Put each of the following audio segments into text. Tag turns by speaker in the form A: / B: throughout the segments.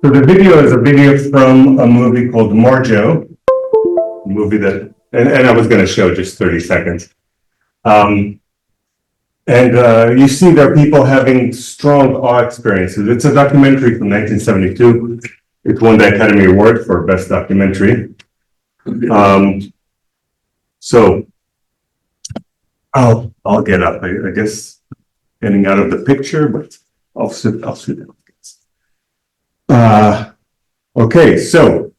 A: So the video is a video from a movie called Marjo, a movie that, and I was going to show just 30 seconds. You see there are people having strong awe experiences. It's a documentary from 1972. It won the Academy Award for Best Documentary. So I'll get up. I guess getting out of the picture, but I'll sit down. Okay, so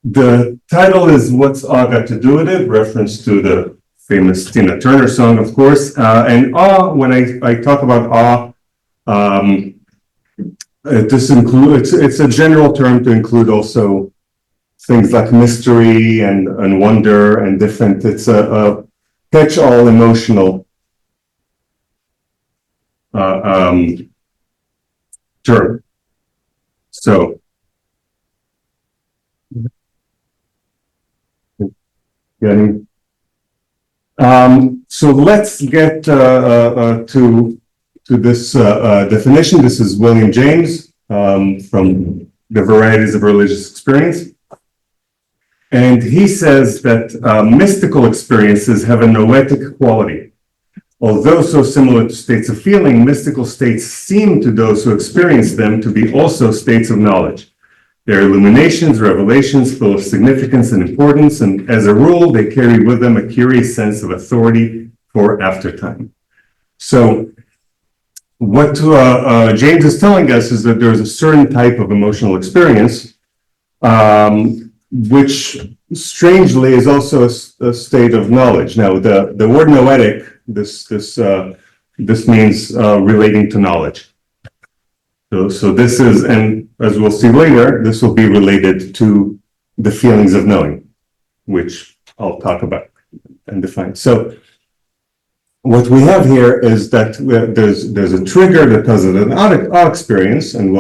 A: the title is "What's Awe Got to Do with It?" Reference to the famous Tina Turner song, of course. And awe, when I talk about awe, this includes it's a general term to include also things like mystery and wonder and different. It's a catch-all emotional term. So getting so let's get to this definition. This is William James from The Varieties of Religious Experience. And he says that mystical experiences have a noetic quality. Although so similar to states of feeling, mystical states seem to those who experience them to be also states of knowledge. They're illuminations, revelations full of significance and importance, and as a rule, they carry with them a curious sense of authority for aftertime. So what James is telling us is that there's a certain type of emotional experience, which strangely is also a state of knowledge. Now, the word noetic, this means relating to knowledge. So this is, and as we'll see later, this will be related to the feelings of knowing, which I'll talk about and define. So what we have here is that there's a trigger that causes an awe experience, and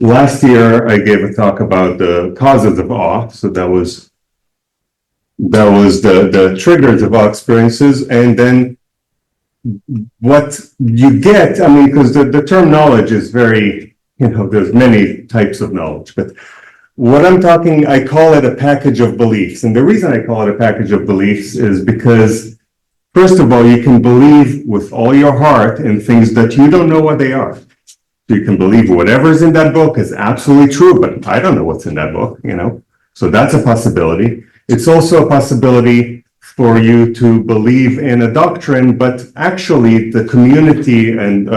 A: last year I gave a talk about the causes of awe. So that was the triggers of awe experiences, and then what you get, I mean, because the term knowledge is very, there's many types of knowledge, but what I'm talking, I call it a package of beliefs. And the reason I call it a package of beliefs is because, first of all, you can believe with all your heart in things that you don't know what they are. So you can believe whatever's in that book is absolutely true, but I don't know what's in that book, So that's a possibility. It's also a possibility for you to believe in a doctrine, but actually the community and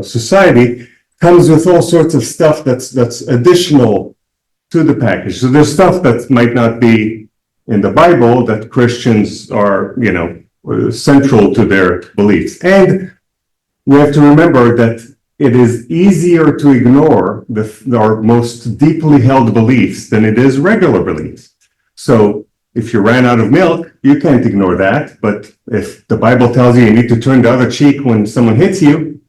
A: society comes with all sorts of stuff that's additional to the package. So there's stuff that might not be in the Bible that Christians are, central to their beliefs. And we have to remember that it is easier to ignore our most deeply held beliefs than it is regular beliefs. So if you ran out of milk, you can't ignore that. But if the Bible tells you need to turn the other cheek when someone hits you,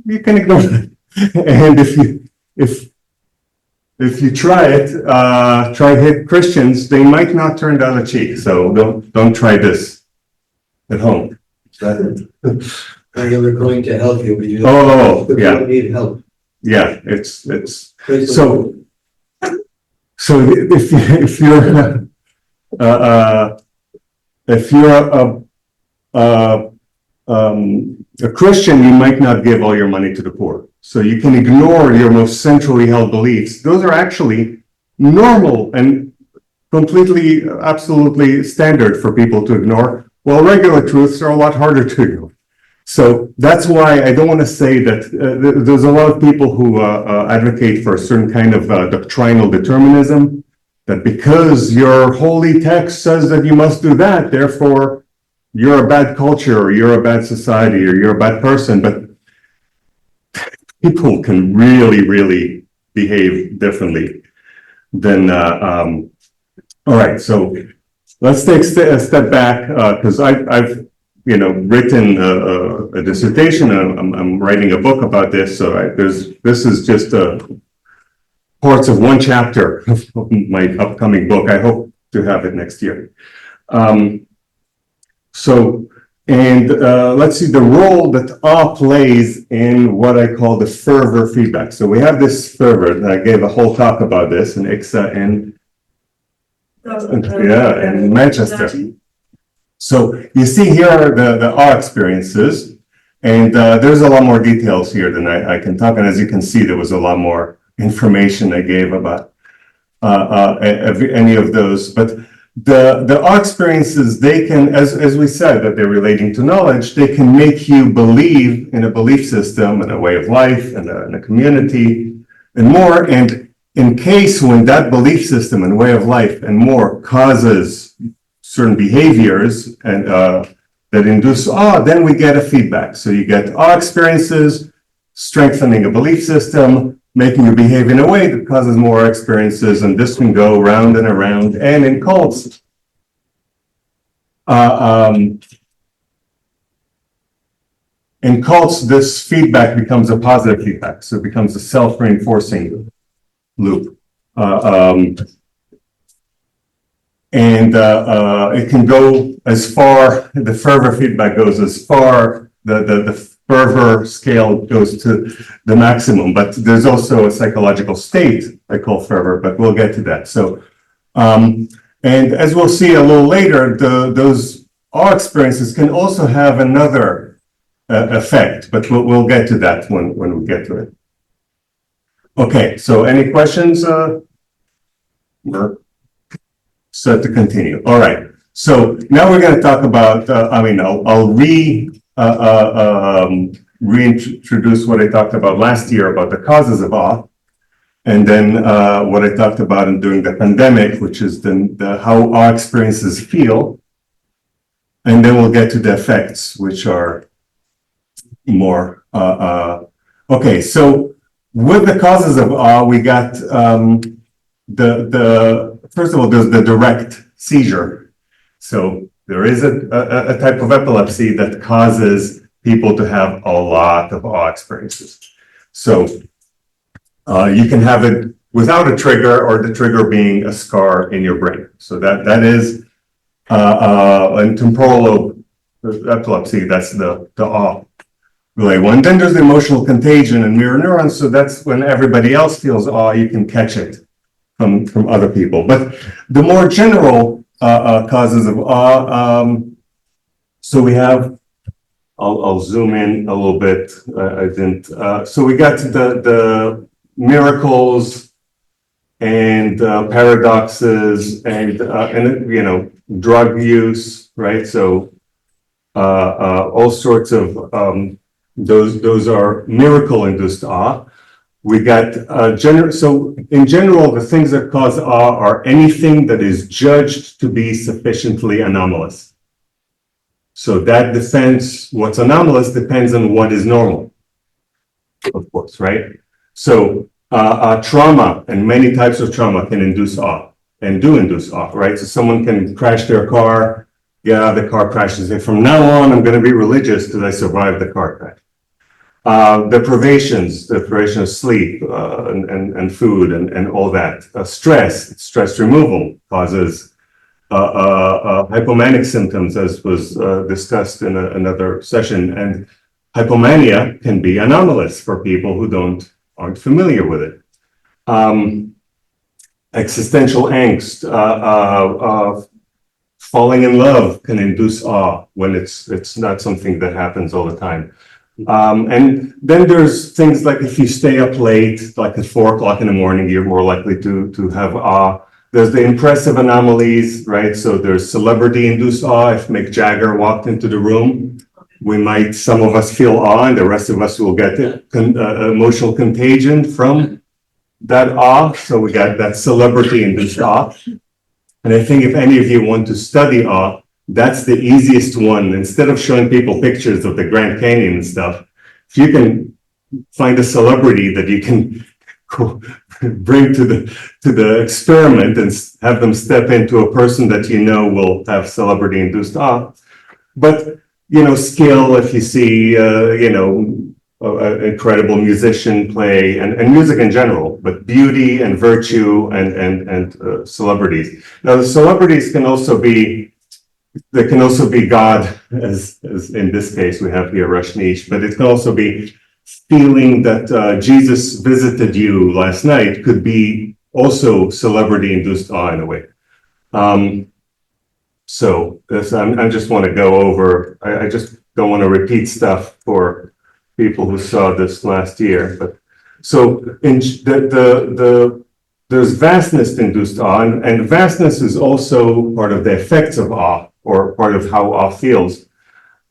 A: you can ignore that. And if you try it, try hit Christians, they might not turn the other cheek. So don't try this at home.
B: I am going to help you, but you
A: don't
B: need help.
A: Yeah, it's so if you're a Christian, you might not give all your money to the poor. So you can ignore your most centrally held beliefs. Those are actually normal and completely, absolutely standard for people to ignore, while regular truths are a lot harder to ignore. So that's why I don't want to say that there's a lot of people who advocate for a certain kind of doctrinal determinism, that because your holy text says that you must do that, therefore you're a bad culture, or you're a bad society, or you're a bad person. But people can really, really behave differently than, all right, so let's take a step back, because I've written a dissertation, and I'm writing a book about this. So this is just parts of one chapter of my upcoming book. I hope to have it next year. So And let's see the role that awe plays in what I call the fervor feedback. So we have this fervor, and I gave a whole talk about this in ICSA in Manchester. So you see here are the awe experiences, and there's a lot more details here than I can talk. And as you can see, there was a lot more information I gave about any of those. But the awe experiences, they can, as we said, that they're relating to knowledge, they can make you believe in a belief system and a way of life and a community and more. And in case when that belief system and way of life and more causes certain behaviors and that induce awe, then we get a feedback. So you get awe experiences, strengthening a belief system, making you behave in a way that causes more experiences, and this can go round and around. And in cults, this feedback becomes a positive feedback. So it becomes a self-reinforcing loop. It can go as far, the fervor feedback goes as far, the fervor scale goes to the maximum, but there's also a psychological state I call fervor, but we'll get to that. So, and as we'll see a little later, those awe experiences can also have another effect, but we'll get to that when we get to it. Okay, so any questions? Set to continue. All right. So now we're going to talk about. I'll reintroduce what I talked about last year about the causes of awe, and then what I talked about during the pandemic, which is the how awe experiences feel, and then we'll get to the effects, which are more. Okay. So with the causes of awe, we got first of all, there's the direct seizure. So there is a type of epilepsy that causes people to have a lot of awe experiences. So you can have it without a trigger, or the trigger being a scar in your brain. So that is in temporal lobe epilepsy, that's the awe related one. Then there's the emotional contagion and mirror neurons. So that's when everybody else feels awe, you can catch it from other people. But the more general causes of awe, so we have, I'll zoom in a little bit. I didn't. So we got to the miracles and paradoxes and drug use, right? So all sorts of those are miracle-induced awe. We got so in general, the things that cause awe are anything that is judged to be sufficiently anomalous. So that what's anomalous depends on what is normal, of course, right? So trauma and many types of trauma can induce awe and do induce awe, right? So someone can crash their car, get out of the car, crash, and say, from now on, I'm going to be religious because I survived the car crash. The privation of sleep and food and all that. Stress removal causes hypomanic symptoms, as was discussed in another session. And hypomania can be anomalous for people who aren't familiar with it. Existential angst, falling in love can induce awe when it's not something that happens all the time. And then there's things like if you stay up late, like at 4 o'clock in the morning, you're more likely to have awe. There's the impressive anomalies, right? So there's celebrity-induced awe. If Mick Jagger walked into the room, some of us feel awe, and the rest of us will get emotional contagion from that awe. So we got that celebrity-induced awe. And I think if any of you want to study awe, that's the easiest one. Instead of showing people pictures of the Grand Canyon and stuff, if you can find a celebrity that you can bring to the experiment and have them step into a person that will have celebrity-induced awe. But skill, if you see an incredible musician play, and music in general, but beauty and virtue and celebrities. Now the celebrities can also be there can also be God, as in this case we have here Rashnish, but it can also be feeling that Jesus visited you last night could be also celebrity-induced awe in a way. So this, I just want to go over, I just don't want to repeat stuff for people who saw this last year, but so in there's vastness-induced awe, and vastness is also part of the effects of awe, or part of how awe feels.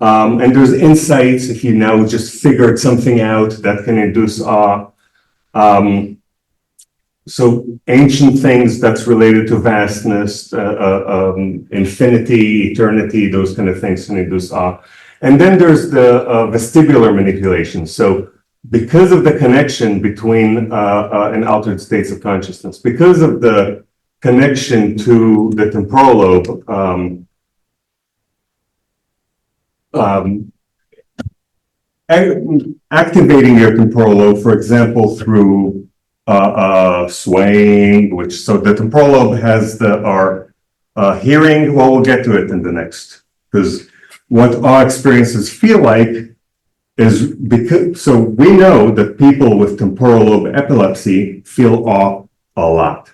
A: And there's insights, if you now just figured something out that can induce awe. So ancient things that's related to vastness, infinity, eternity, those kind of things can induce awe. And then there's the vestibular manipulation. So because of the connection between and altered states of consciousness, because of the connection to the temporal lobe, activating your temporal lobe, for example, through swaying, so the temporal lobe has our hearing. Well, we'll get to it in the next, because what awe experiences feel like is so we know that people with temporal lobe epilepsy feel awe a lot.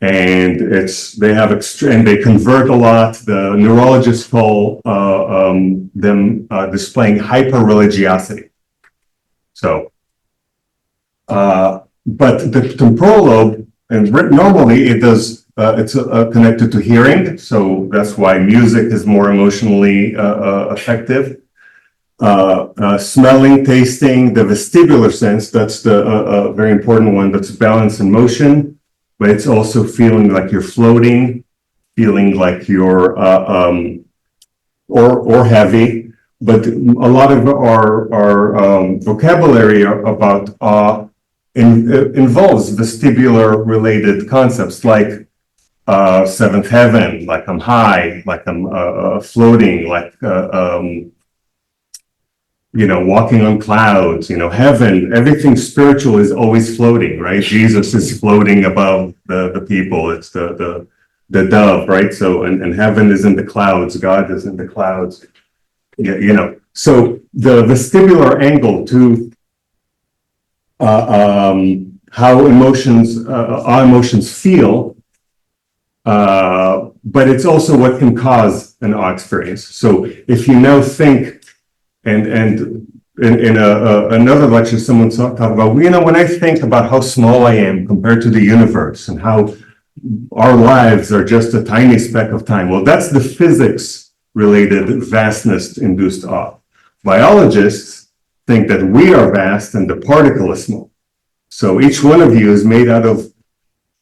A: And they have and they convert a lot. The neurologists call them displaying hyper-religiosity. So, but the temporal lobe, and normally it does, it's connected to hearing. So that's why music is more emotionally effective. Smelling, tasting, the vestibular sense, that's the very important one. That's balance and motion. But it's also feeling like you're floating, feeling like you're or heavy. But a lot of our vocabulary about awe involves vestibular related concepts like seventh heaven, like I'm high, like I'm floating, like walking on clouds, heaven, everything spiritual is always floating, right? Jesus is floating above the people. It's the dove, right? So, and heaven is in the clouds. God is in the clouds. Yeah, so the vestibular angle to how our emotions feel, but it's also what can cause an awe experience. So if you now think, and in another lecture, someone talked about, when I think about how small I am compared to the universe and how our lives are just a tiny speck of time. Well, that's the physics-related vastness-induced awe. Biologists think that we are vast and the particle is small. So each one of you is made out of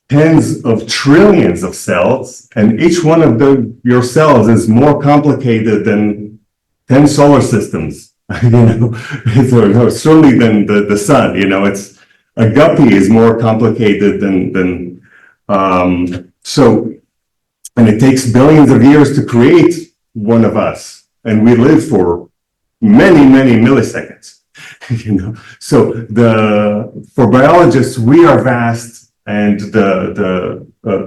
A: tens of trillions of cells, and each one of your cells is more complicated than 10 solar systems, certainly than the sun. It's a guppy is more complicated than so, and it takes billions of years to create one of us, and we live for many, many milliseconds. So for biologists, we are vast, and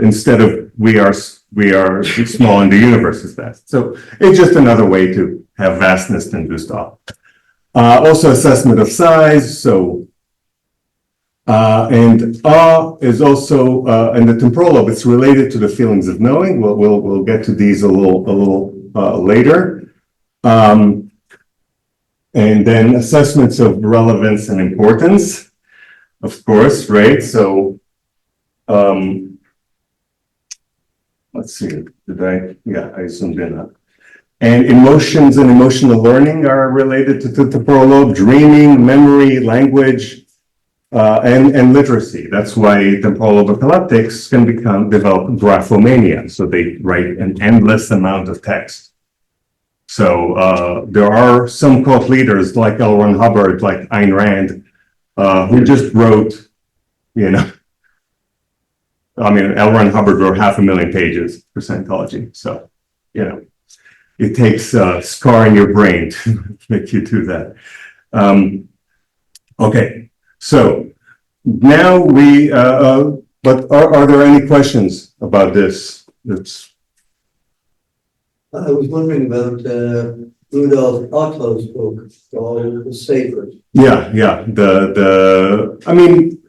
A: instead of we are small, and the universe is vast. So it's just another way to have vastness-induced awe. Also assessment of size. So and awe is also in the temporal lobe. It's related to the feelings of knowing. We'll get to these a little later. And then assessments of relevance and importance, of course, right? So let's see. I zoomed in up. And emotions and emotional learning are related to the temporal lobe. Dreaming, memory, language. And literacy. That's why temporal lobe epileptics can develop graphomania. So they write an endless amount of text. So there are some cult leaders like L. Ron Hubbard, like Ayn Rand, who just wrote, L. Ron Hubbard wrote 500,000 pages for Scientology. So, it takes scarring your brain to make you do that. Okay. So now but are there any questions about this?
B: I was wondering about Rudolf Otto's book, called The Sacred.
A: Yeah, I mean,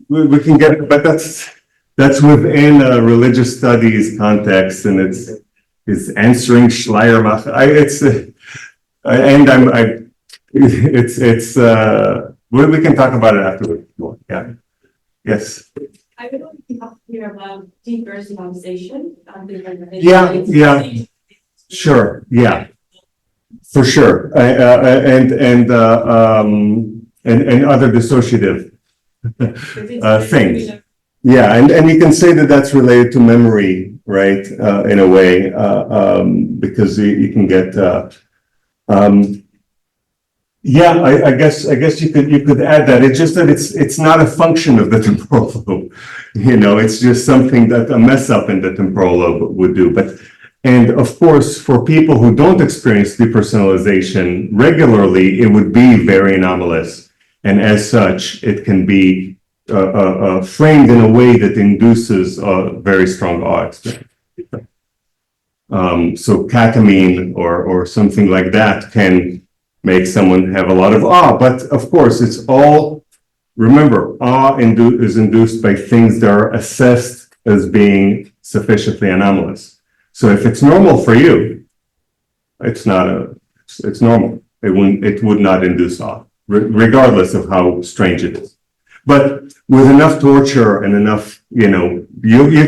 A: we can get, but that's within a religious studies context, and it's answering Schleiermacher. We can talk about it afterwards. Yeah, yes.
C: I would like to talk here about depersonalization.
A: Yeah, sure, yeah, for sure. And other dissociative things. Yeah, and you can say that that's related to memory, right? In a way, because you can get, yeah, I guess you could add that. It's just that it's not a function of the temporal lobe. It's just something that a mess up in the temporal lobe would do. And of course, for people who don't experience depersonalization regularly, it would be very anomalous. And as such, it can be framed in a way that induces a very strong awe experience. So ketamine or something like that can make someone have a lot of awe. But of course, it's all, remember, awe is induced by things that are assessed as being sufficiently anomalous. So if it's normal for you, it's normal. It would not induce awe, regardless of how strange it is. But with enough torture and enough, you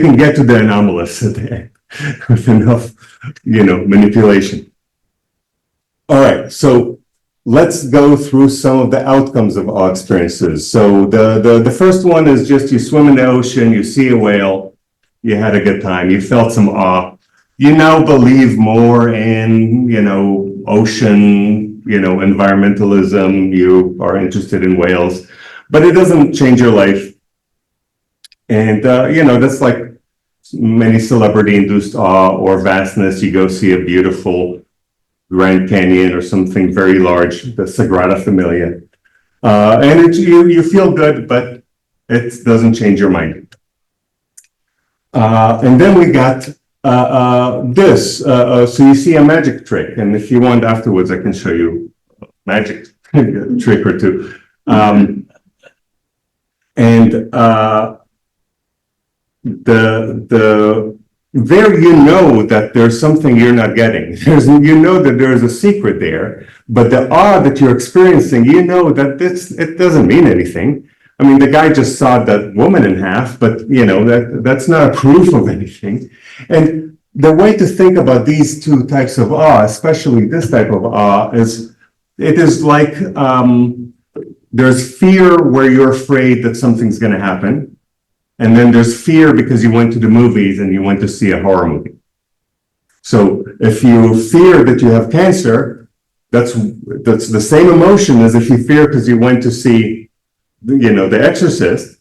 A: can get to the anomalous at the end with enough, manipulation. All right, so let's go through some of the outcomes of awe experiences. So the first one is just you swim in the ocean, you see a whale, you had a good time, you felt some awe. You now believe more in, ocean, environmentalism, you are interested in whales, but it doesn't change your life. And, that's like many celebrity-induced awe or vastness. You go see a beautiful Grand Canyon or something very large, the Sagrada Familia. And you feel good, but it doesn't change your mind. And then we got this. So you see a magic trick, and if you want afterwards, I can show you a magic trick or two. There that there's something you're not getting. That there's a secret there, but the awe that you're experiencing, that it doesn't mean anything. I mean, the guy just sawed that woman in half, but that's not a proof of anything. And the way to think about these two types of awe, especially this type of awe, is it is like there's fear where you're afraid that something's going to happen. And then there's fear because you went to the movies and you went to see a horror movie. So if you fear that you have cancer, that's the same emotion as if you fear because you went to see, The Exorcist.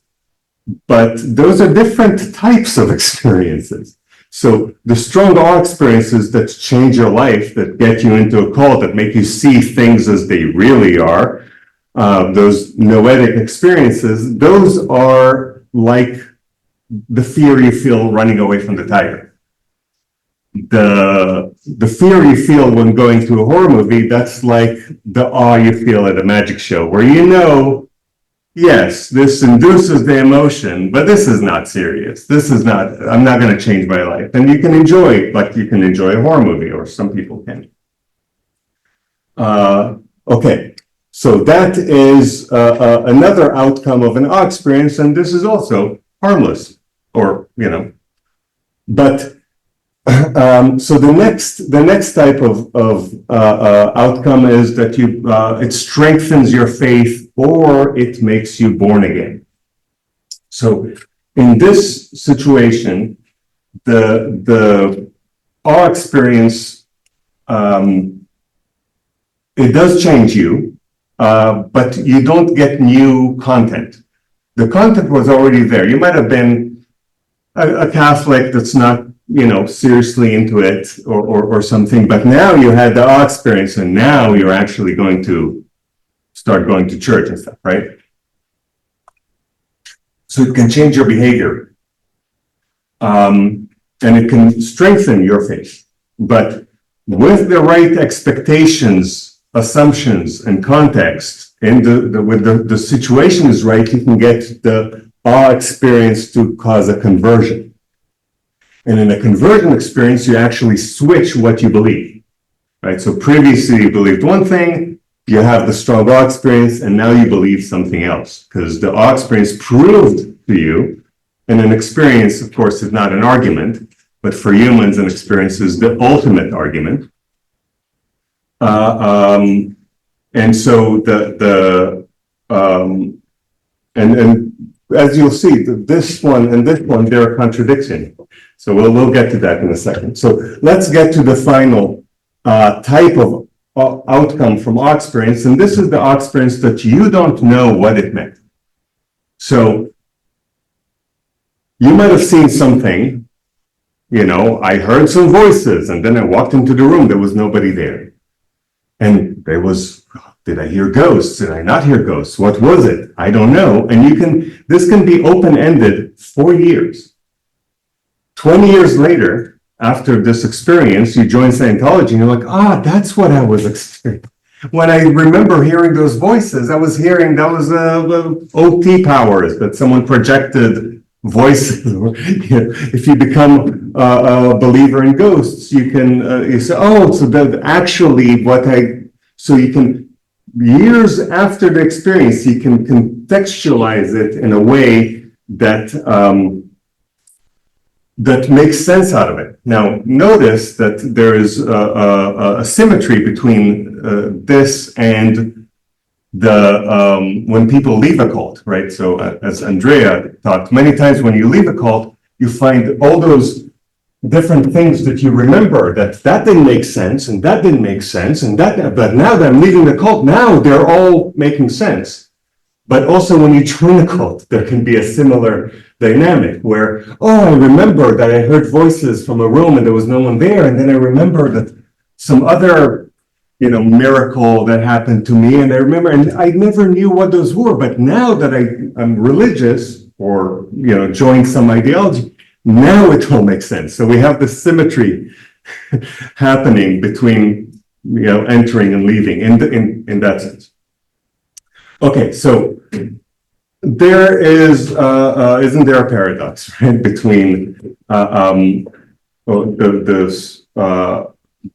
A: But those are different types of experiences. So the strong awe experiences that change your life, that get you into a cult, that make you see things as they really are, those noetic experiences, those are like the fear you feel running away from the tiger. The fear you feel when going to a horror movie, that's like the awe you feel at a magic show, where yes, this induces the emotion, but this is not serious. I'm not going to change my life. And you can enjoy, like you can enjoy a horror movie, or some people can. Okay. So that is another outcome of an awe experience, and this is also harmless, but so the next type of outcome is that it strengthens your faith or it makes you born again. So in this situation, the awe experience, it does change you. But you don't get new content. The content was already there. You might have been a Catholic that's not, seriously into it or something, but now you had the awe experience and now you're actually going to start going to church and stuff, right? So it can change your behavior. and it can strengthen your faith. But with the right expectations, assumptions, and context, and when the situation is right, you can get the awe experience to cause a conversion. And in a conversion experience, you actually switch what you believe, right? So previously you believed one thing, you have the strong awe experience, and now you believe something else, because the awe experience proved to you, and an experience, of course, is not an argument, but for humans, an experience is the ultimate argument. And so and as you'll see, this one and this one, they're a contradiction. So we'll get to that in a second. So let's get to the final type of outcome from awe experience, and this is the awe experience that you don't know what it meant. So you might have seen something, I heard some voices, and then I walked into the room, there was nobody there. And there was, did I hear ghosts? Did I not hear ghosts? What was it? I don't know. And this can be open-ended for years. 20 years later, after this experience, you join Scientology and you're like, that's what I was experiencing. When I remember hearing those voices, I was hearing that was OT powers, that someone projected voices. If you become a believer in ghosts, you can you say, so that actually so you can, years after the experience, you can contextualize it in a way that that makes sense out of it. Now, notice that there is a symmetry between this and the when people leave a cult, right? So as Andrea talked, many times when you leave a cult, you find all those different things that you remember that didn't make sense, and that didn't make sense, and but now that I'm leaving the cult, now they're all making sense. But also when you join a cult, there can be a similar dynamic where, I remember that I heard voices from a room and there was no one there, and then I remember that some other miracle that happened to me, and I remember, and I never knew what those were, but now that I'm religious or, joined some ideology, now it all makes sense. So we have this symmetry happening between, entering and leaving in that sense. Okay, so there isn't there a paradox, right, between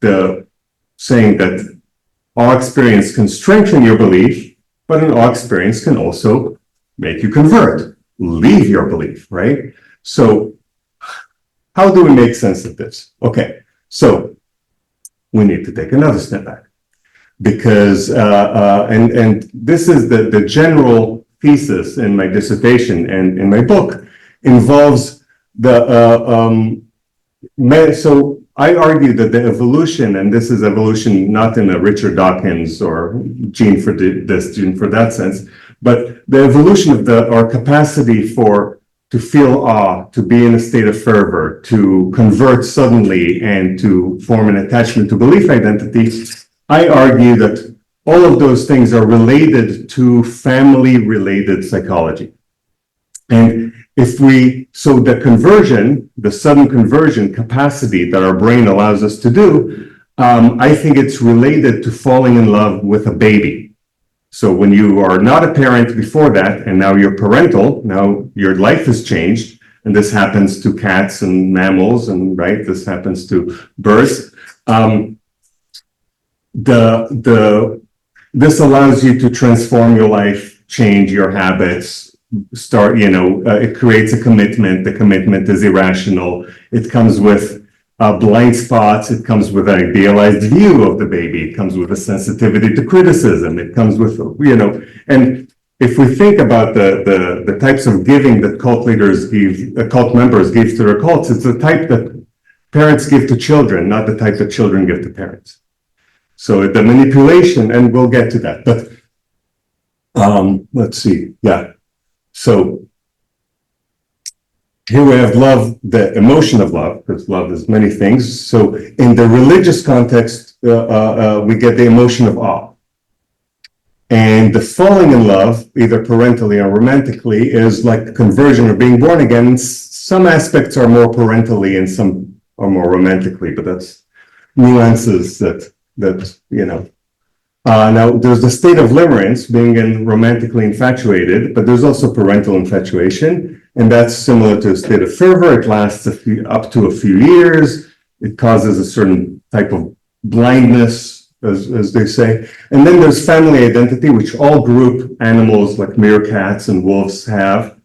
A: the saying that awe experience can strengthen your belief, but an awe experience can also make you convert, leave your belief, right? So how do we make sense of this? Okay, so we need to take another step back, because and this is the general thesis in my dissertation and in my book involves so I argue that the evolution, and this is evolution not in a Richard Dawkins or gene for this, gene for that sense, but the evolution of our capacity to feel awe, to be in a state of fervor, to convert suddenly, and to form an attachment to belief identity. I argue that all of those things are related to family-related psychology. And so the conversion, the sudden conversion capacity that our brain allows us to do, I think it's related to falling in love with a baby. So when you are not a parent before that, and now you're parental, now your life has changed, and this happens to cats and mammals, and right, this happens to birds. This allows you to transform your life, change your habits, start, it creates a commitment. The commitment is irrational. It comes with blind spots. It comes with an idealized view of the baby. It comes with a sensitivity to criticism. It comes with, and if we think about the types of giving that cult members give to their cults, it's the type that parents give to children, not the type that children give to parents. So the manipulation, and we'll get to that, but let's see. Yeah. So here we have love, the emotion of love, because love is many things. So in the religious context, we get the emotion of awe. And the falling in love, either parentally or romantically, is like conversion or being born again. some aspects are more parentally and some are more romantically, but that's nuances that you know. Now, there's the state of limerence, being romantically infatuated, but there's also parental infatuation, and that's similar to a state of fervor. It lasts up to a few years. It causes a certain type of blindness, as they say. And then there's family identity, which all group animals like meerkats and wolves have,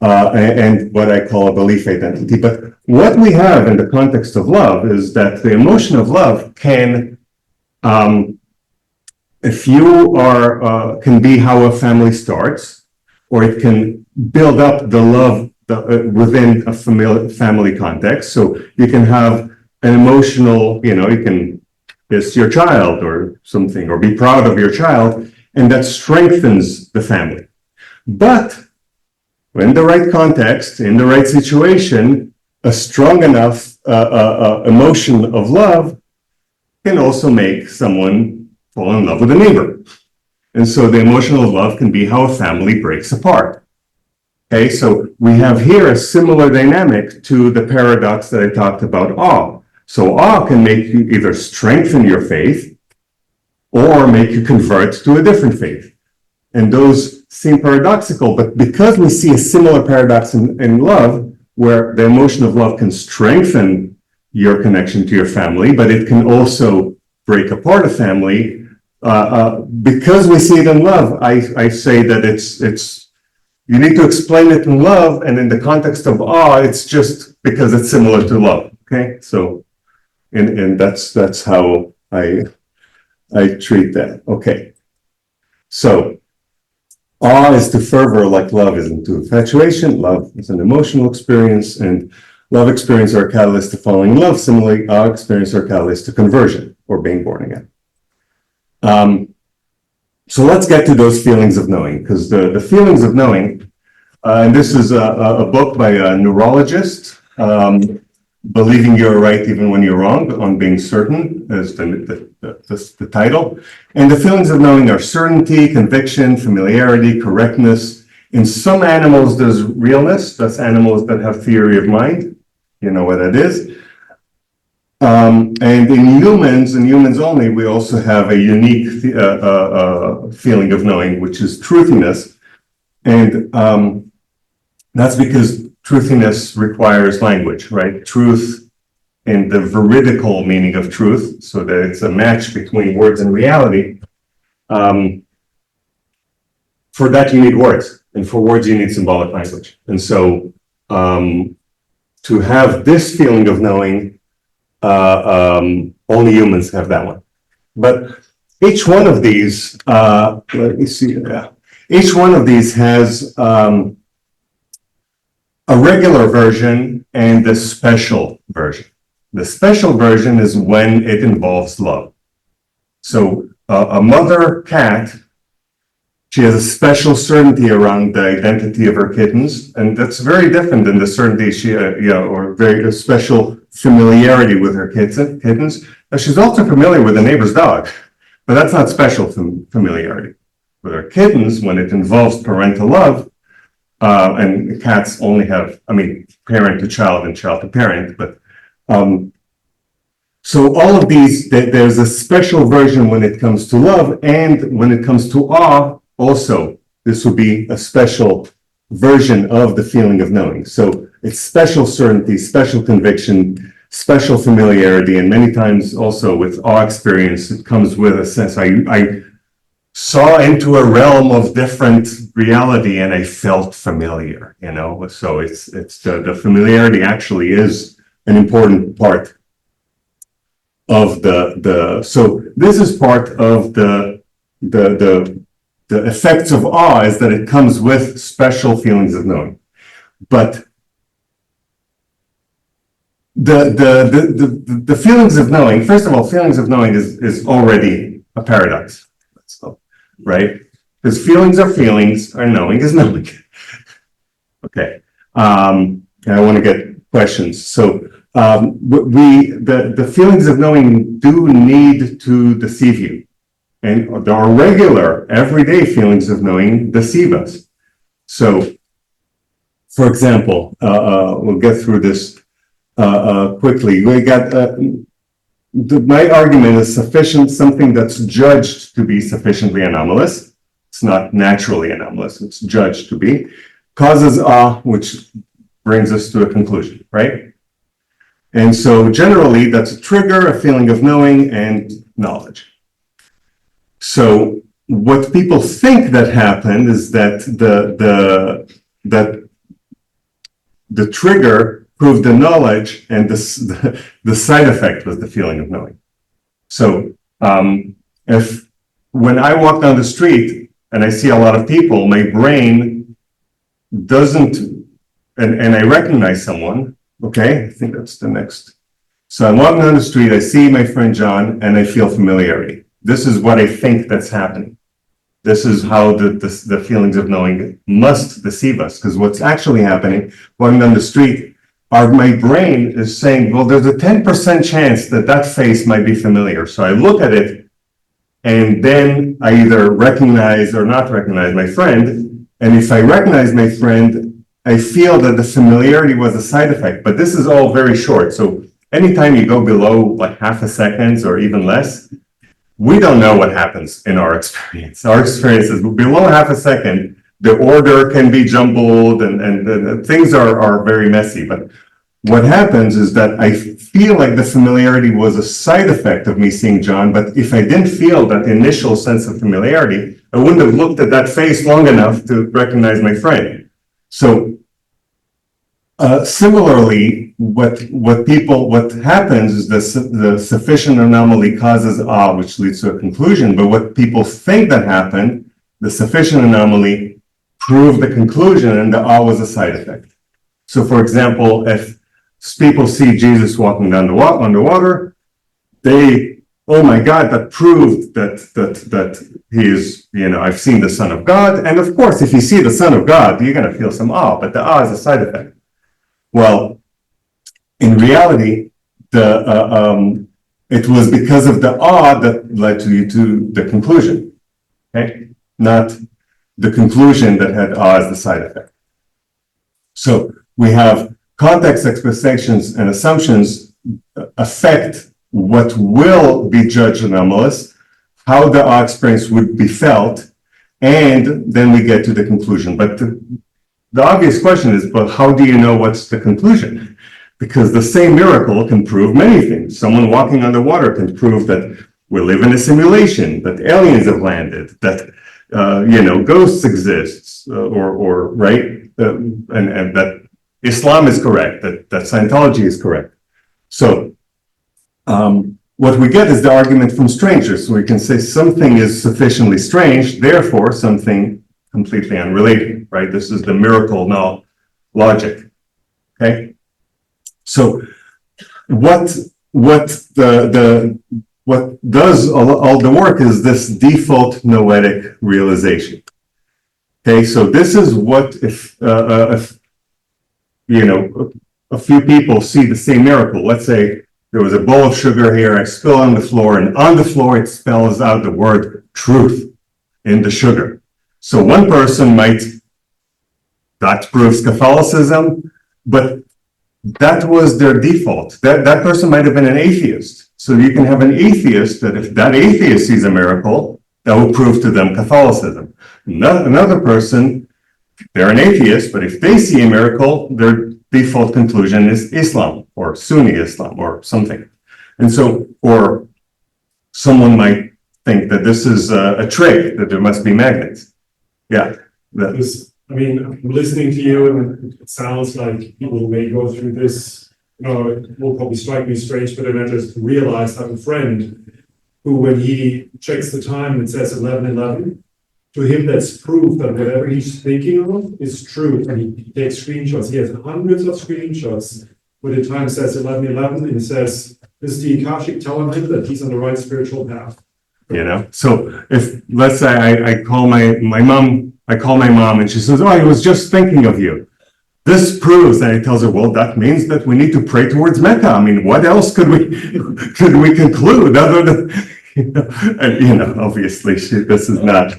A: and what I call a belief identity. But what we have in the context of love is that the emotion of love can, if you are, can be how a family starts, or it can build up the love within a family context. So you can have an emotional, you can kiss your child or something, or be proud of your child, and that strengthens the family. But in the right context, in the right situation, a strong enough emotion of love can also make someone fall in love with a neighbor. And so the emotional love can be how a family breaks apart. Okay, so we have here a similar dynamic to the paradox that I talked about awe. So awe can make you either strengthen your faith or make you convert to a different faith. And those seem paradoxical, but because we see a similar paradox in love, where the emotion of love can strengthen your connection to your family, but it can also break apart a family. Because we see it in love, I say that it's you need to explain it in love, and in the context of awe, it's just because it's similar to love. Okay, so and that's how I treat that. Okay, so awe is to fervor like love is into infatuation. Love is an emotional experience, and love experience are a catalyst to falling in love. Similarly, awe experience are a catalyst to conversion or being born again. So let's get to those feelings of knowing, because the feelings of knowing, and this is a book by a neurologist, Believing You're Right Even When You're Wrong, on Being Certain, is the title. And the feelings of knowing are certainty, conviction, familiarity, correctness. In some animals, there's realness. That's animals that have theory of mind. You know what that is. And in humans, and humans only, we also have a unique feeling of knowing, which is truthiness. And that's because truthiness requires language, right? Truth and the veridical meaning of truth, so that it's a match between words and reality. For that, you need words. And for words, you need symbolic language. And so to have this feeling of knowing, only humans have that one. But each one of these, let me see, each one of these has a regular version and a special version. The special version is when it involves love. So a mother cat, she has a special certainty around the identity of her kittens, and that's very different than the certainty or very special familiarity with her kittens. Now, she's also familiar with the neighbor's dog, but that's not special familiarity. With her kittens, when it involves parental love, and cats only have, parent to child and child to parent, but so all of these, there's a special version when it comes to love, and when it comes to awe, also, this would be a special version of the feeling of knowing. So it's special certainty, special conviction, special familiarity, and many times also with awe experience, it comes with a sense, I saw into a realm of different reality and I felt familiar, so it's the familiarity actually is an important part of so this is part of the effects of awe, is that it comes with special feelings of knowing. But the feelings of knowing, first of all, feelings of knowing is already a paradox, right? Because feelings are feelings, or knowing is knowing. Okay. I want to get questions. So the feelings of knowing do need to deceive you. And our regular, everyday feelings of knowing deceive us. So For example, we'll get through this quickly. We got my argument is sufficient, something that's judged to be sufficiently anomalous. It's not naturally anomalous, it's judged to be, causes awe, which brings us to a conclusion, right? And so generally that's a trigger, a feeling of knowing and knowledge. So what people think that happened is that the trigger proved the knowledge, and the side effect was the feeling of knowing. So if when I walk down the street and I see a lot of people, my brain doesn't, and I recognize someone, okay, I think that's the next. So I'm walking down the street, I see my friend John, and I feel familiarity. This is what I think that's happening. This is how the feelings of knowing must deceive us, because what's actually happening, walking down the street, my brain is saying, well, there's a 10% chance that that face might be familiar. So I look at it, and then I either recognize or not recognize my friend. And if I recognize my friend, I feel that the familiarity was a side effect. But this is all very short. So anytime you go below like half a second or even less, we don't know what happens in our experience. Our experience is below half a second, the order can be jumbled and things are very messy. But what happens is that I feel like the familiarity was a side effect of me seeing John, but if I didn't feel that initial sense of familiarity, I wouldn't have looked at that face long enough to recognize my friend. So similarly, what happens is the sufficient anomaly causes awe, which leads to a conclusion. But what people think that happened, the sufficient anomaly proved the conclusion, and the awe was a side effect. So, for example, if people see Jesus walking down on the water, they, oh my God, that proved that he is, I've seen the Son of God. And of course, if you see the Son of God, you're going to feel some awe, but the awe is a side effect. Well, in reality, it was because of the awe that led to the conclusion, okay? Not the conclusion that had awe as the side effect. So we have context, expectations, and assumptions affect what will be judged anomalous, how the awe experience would be felt, and then we get to the conclusion. But the obvious question is, but how do you know what's the conclusion? Because the same miracle can prove many things. Someone walking on the water can prove that we live in a simulation, that aliens have landed, that ghosts exist, or right, and that Islam is correct, that Scientology is correct. So what we get is the argument from strangers. So we can say something is sufficiently strange, therefore something completely unrelated, right? This is the miracle logic, okay? So what does all the work is this default noetic realization. Okay, so this is what if a few people see the same miracle. Let's say there was a bowl of sugar here, I spill on the floor, and on the floor it spells out the word truth in the sugar. So one person that proves Catholicism, but that was their default. That person might have been an atheist. So you can have an atheist that if that atheist sees a miracle, that will prove to them Catholicism. Another person, they're an atheist, but if they see a miracle, their default conclusion is Islam or Sunni Islam or something. And so, or someone might think that this is a trick, that there must be magnets. Yeah.
D: I'm listening to you, and it sounds like people may go through this. It will probably strike me strange, but then I just realized I have a friend who, when he checks the time, it says 11:11. To him, that's proof that whatever he's thinking of is true, and he takes screenshots. He has hundreds of screenshots where the time says 11:11, and it says this is the Akashic telling him that he's on the right spiritual path.
A: So if, let's say I call my mom, and she says, oh, I was just thinking of you. This proves, and he tells her, well, that means that we need to pray towards Mecca. I mean, what else could we conclude other than, obviously this is not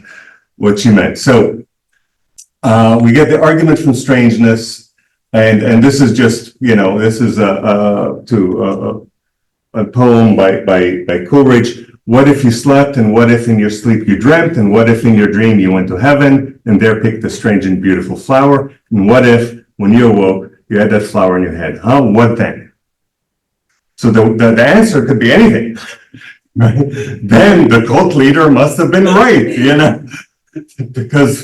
A: what she meant. So we get the argument from strangeness. And this is just, this is a poem by Coleridge. What if you slept, and what if in your sleep you dreamt, and what if in your dream you went to heaven and there picked a strange and beautiful flower, and what if when you awoke you had that flower in your head? Huh? What then? So the answer could be anything. Right? Then the cult leader must have been right, because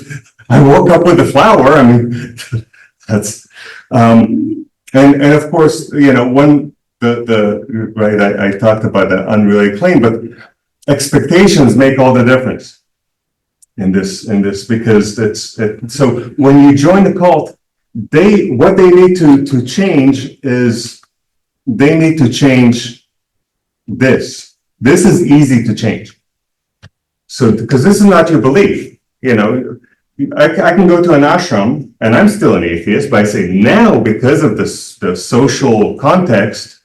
A: I woke up with a flower. I mean, that's and of course, when right, I talked about the unrelated claim, but expectations make all the difference in this because so when you join the cult, what they need to change is they need to change this. This is easy to change. So, because this is not your belief, I can go to an ashram and I'm still an atheist, but I say now, because of the social context,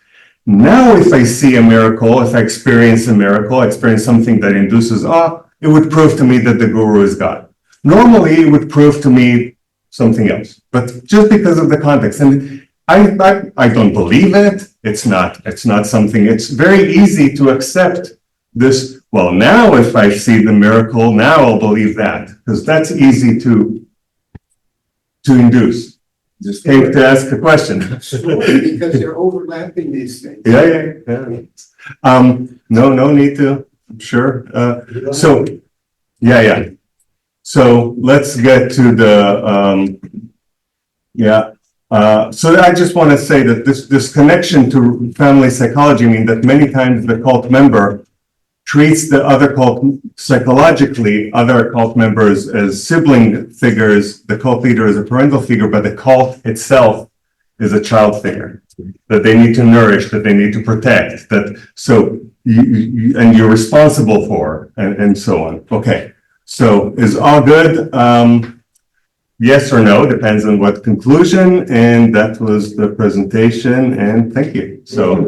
A: now if I see a miracle, if I experience a miracle, I experience something that induces awe, it would prove to me that the guru is God. Normally, it would prove to me something else, but just because of the context. And I don't believe it. It's not something, it's very easy to accept this. Well, now if I see the miracle, now I'll believe that, because that's easy to induce. Just came to ask a question.
E: Because you're overlapping these things.
A: Yeah. No need to, I'm sure. So let's get to the, so I just want to say that this connection to family psychology means that many times the cult member treats the other cult psychologically, other cult members as sibling figures, the cult leader is a parental figure, but the cult itself is a child figure that they need to nourish, that they need to protect, and you're responsible for, and so on. Okay, so is all good? Yes or no, depends on what conclusion, and that was the presentation, and thank you. So.